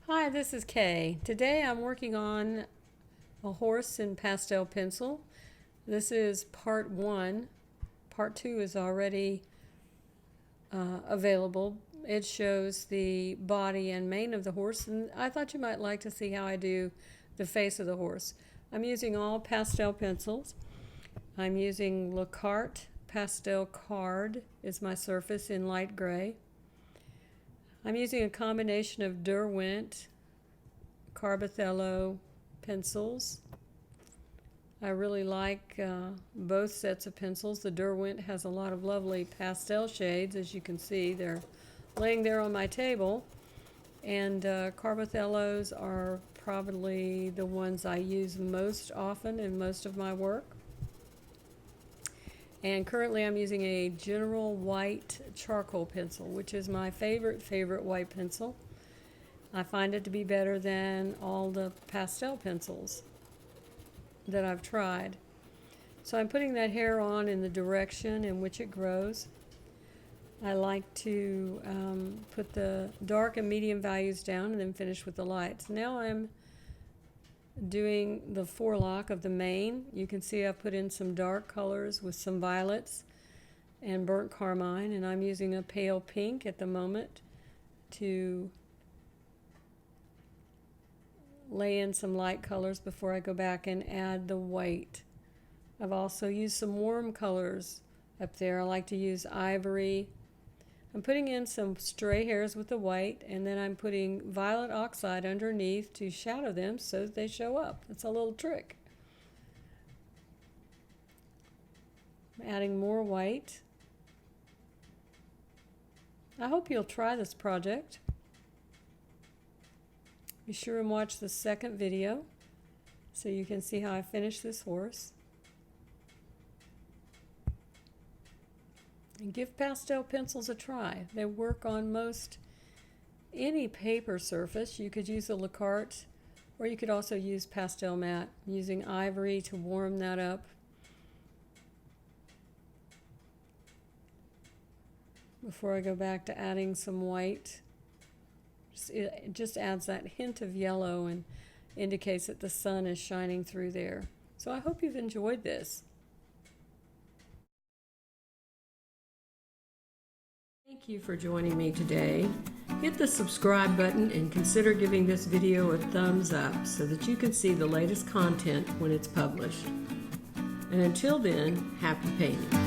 Hi, this is Kay. Today I'm working on a horse in pastel pencil. This is part 1. Part 2 is already available. It shows the body and mane of the horse, and I thought you might like to see how I do the face of the horse. I'm using all pastel pencils. I'm using Le Carte Pastel Card is my surface in light gray. I'm using a combination of Derwent, Carbothello pencils. I really like both sets of pencils. The Derwent has a lot of lovely pastel shades, as you can see. They're laying there on my table. And Carbothellos are probably the ones I use most often in most of my work. And currently I'm using a General White charcoal pencil, which is my favorite white pencil. I find it to be better than all the pastel pencils that I've tried. So I'm putting that hair on in the direction in which it grows. I like to put the dark and medium values down and then finish with the lights. Now I'm doing the forelock of the mane. You can see I put in some dark colors with some violets and burnt carmine, and I'm using a pale pink at the moment to lay in some light colors before I go back and add the white. I've also used some warm colors up there. I like to use ivory. I'm putting in some stray hairs with the white, and then I'm putting violet oxide underneath to shadow them so that they show up. It's a little trick. I'm adding more white. I hope you'll try this project. Be sure and watch the second video so you can see how I finish this horse. And give pastel pencils a try. They work on most any paper surface. You could use a Le Carte, or you could also use pastel matte. I'm using ivory to warm that up. Before I go back to adding some white. It just adds that hint of yellow and indicates that the sun is shining through there. So I hope you've enjoyed this. Thank you for joining me today. Hit the subscribe button and consider giving this video a thumbs up so that you can see the latest content when it's published. And until then, happy painting.